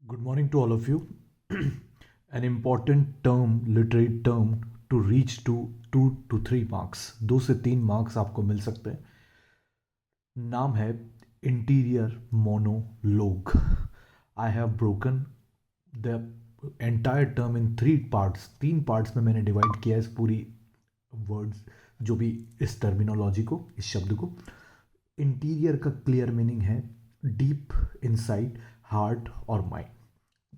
Good morning to all of you. An important term, literary term to reach to 2 to 3 marks, 2 से 3 marks आपको मिल सकते हैं. नाम है interior monologue. I have broken the entire term in 3 parts. 3 parts में मैंने divide किया इस पूरी वर्ड्स जो भी इस टर्मिनोलॉजी को, इस शब्द को. इंटीरियर का क्लियर मीनिंग है डीप इनसाइड हार्ट और माइंड.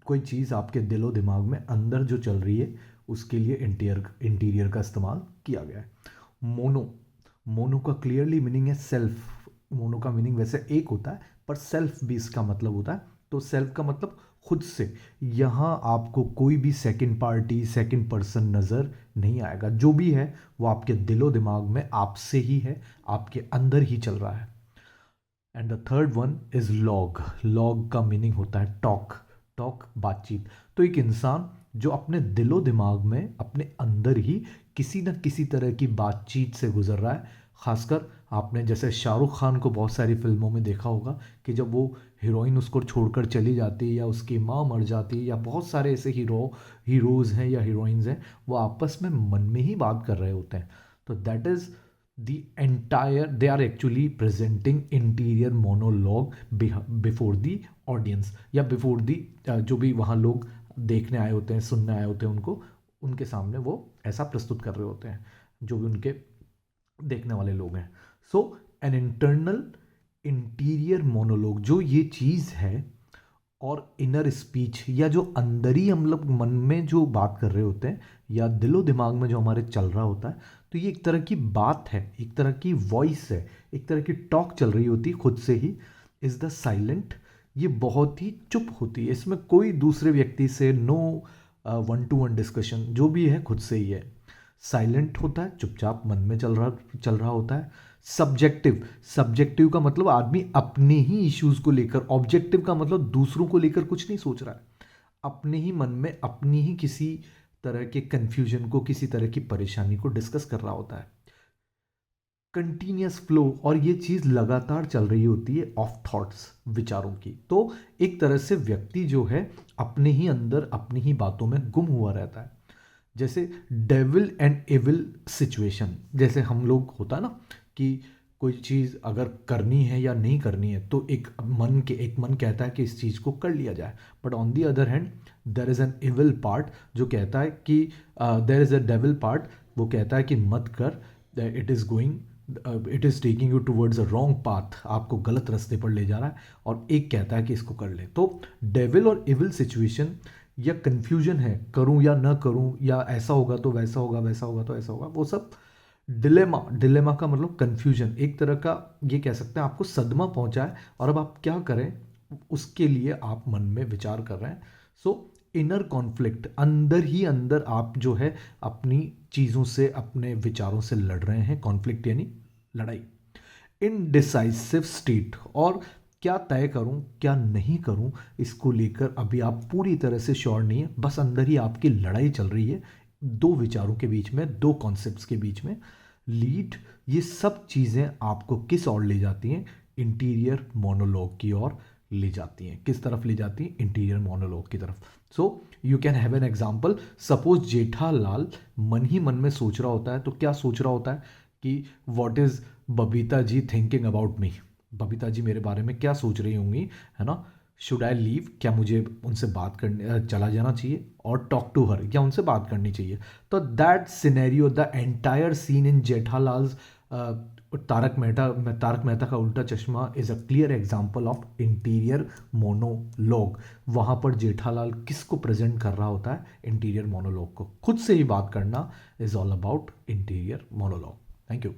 कोई चीज़ आपके दिलो दिमाग में अंदर जो चल रही है उसके लिए इंटीरियर का इस्तेमाल किया गया है. मोनो का क्लियरली मीनिंग है सेल्फ. मोनो का मीनिंग वैसे एक होता है पर सेल्फ भी इसका मतलब होता है. तो सेल्फ का मतलब खुद से. यहाँ आपको कोई भी सेकंड पार्टी, सेकंड पर्सन नज़र नहीं आएगा. जो भी है वो आपके दिलो दिमाग में आपसे ही है, आपके अंदर ही चल रहा है. And the third one is log. Log का मीनिंग होता है टॉक, बातचीत. तो एक इंसान जो अपने दिलो दिमाग में अपने अंदर ही किसी न किसी तरह की बातचीत से गुजर रहा है. खासकर आपने जैसे शाहरुख खान को बहुत सारी फिल्मों में देखा होगा कि जब वो हीरोइन उसको छोड़कर चली जाती है या उसकी माँ मर जाती है या बहुत सारे ऐसे हीरोज़ हैं या हीरोइंस हैं, वो आपस में मन में ही बात कर रहे होते हैं. तो that is they are actually presenting interior monologue before the audience या before the जो भी वहाँ लोग देखने आए होते हैं, सुनने आए होते हैं, उनके सामने वो ऐसा प्रस्तुत कर रहे होते हैं जो भी उनके देखने वाले लोग हैं. सो एन इंटरनल इंटीरियर मोनोलॉग जो ये चीज़ है, और इनर स्पीच या जो अंदर ही हम लोग मन में जो बात कर रहे होते हैं या दिलो दिमाग में जो हमारे चल रहा होता है, तो ये एक तरह की बात है, एक तरह की वॉइस है, एक तरह की टॉक चल रही होती है खुद से ही. Is the silent. ये बहुत ही चुप होती है. इसमें कोई दूसरे व्यक्ति से नो 1-to-1 डिस्कशन. जो भी है खुद से ही है. साइलेंट होता है, चुपचाप मन में चल रहा होता है. सब्जेक्टिव का मतलब आदमी अपने ही इश्यूज को लेकर, ऑब्जेक्टिव का मतलब दूसरों को लेकर कुछ नहीं सोच रहा है. अपने ही मन में अपनी ही किसी तरह के कंफ्यूजन को, किसी तरह की परेशानी को डिस्कस कर रहा होता है. कंटिन्यूस फ्लो, और ये चीज़ लगातार चल रही होती है ऑफ थॉट्स, विचारों की. तो एक तरह से व्यक्ति जो है अपने ही अंदर अपनी ही बातों में गुम हुआ रहता है. जैसे डेविल एंड एविल सिचुएशन. जैसे हम लोग होता है ना कि कोई चीज़ अगर करनी है या नहीं करनी है तो एक मन कहता है कि इस चीज़ को कर लिया जाए. But on the other hand there is an evil part जो कहता है कि there is a devil part, वो कहता है कि मत कर, it is taking you towards a wrong path, आपको गलत रास्ते पर ले जा रहा है. और एक कहता है कि इसको कर ले. तो डेविल और एविल सिचुएशन या कन्फ्यूजन है, करूं या ना करूं, या ऐसा होगा तो वैसा होगा, वैसा होगा तो ऐसा होगा, वो सब डिलेमा का मतलब कन्फ्यूजन. एक तरह का ये कह सकते हैं आपको सदमा पहुंचा है और अब आप क्या करें उसके लिए आप मन में विचार कर रहे हैं. सो इनर कॉन्फ्लिक्ट, अंदर ही अंदर आप जो है अपनी चीज़ों से, अपने विचारों से लड़ रहे हैं. कॉन्फ्लिक्ट यानी लड़ाई. इनडिसाइसिव स्टेट, और क्या तय करूं क्या नहीं करूं इसको लेकर अभी आप पूरी तरह से श्योर नहीं है. बस अंदर ही आपकी लड़ाई चल रही है दो विचारों के बीच में, दो कॉन्सेप्ट्स के बीच में. लीड, ये सब चीज़ें आपको किस ओर ले जाती हैं? इंटीरियर मोनोलॉग की ओर ले जाती हैं. किस तरफ ले जाती हैं? इंटीरियर मोनोलॉग की तरफ. So you can have an example. Suppose Jethalal मन ही मन में सोच रहा होता है. तो क्या सोच रहा होता है कि what is Babita ji thinking about me. Babita ji मेरे बारे में क्या सोच रही होंगी, है ना. शुड आई लीव, क्या मुझे उनसे बात करने चला जाना चाहिए, और टॉक टू हर, क्या उनसे बात करनी चाहिए. तो that scenario, the entire scene in Jethalal's Taarak Mehta Ka Ooltah Chashmah is a clear example of interior monologue. वहाँ पर जेठालाल किसको प्रेजेंट कर रहा होता है? इंटीरियर मोनोलॉग को. खुद से ही बात करना is all about interior monologue. Thank you.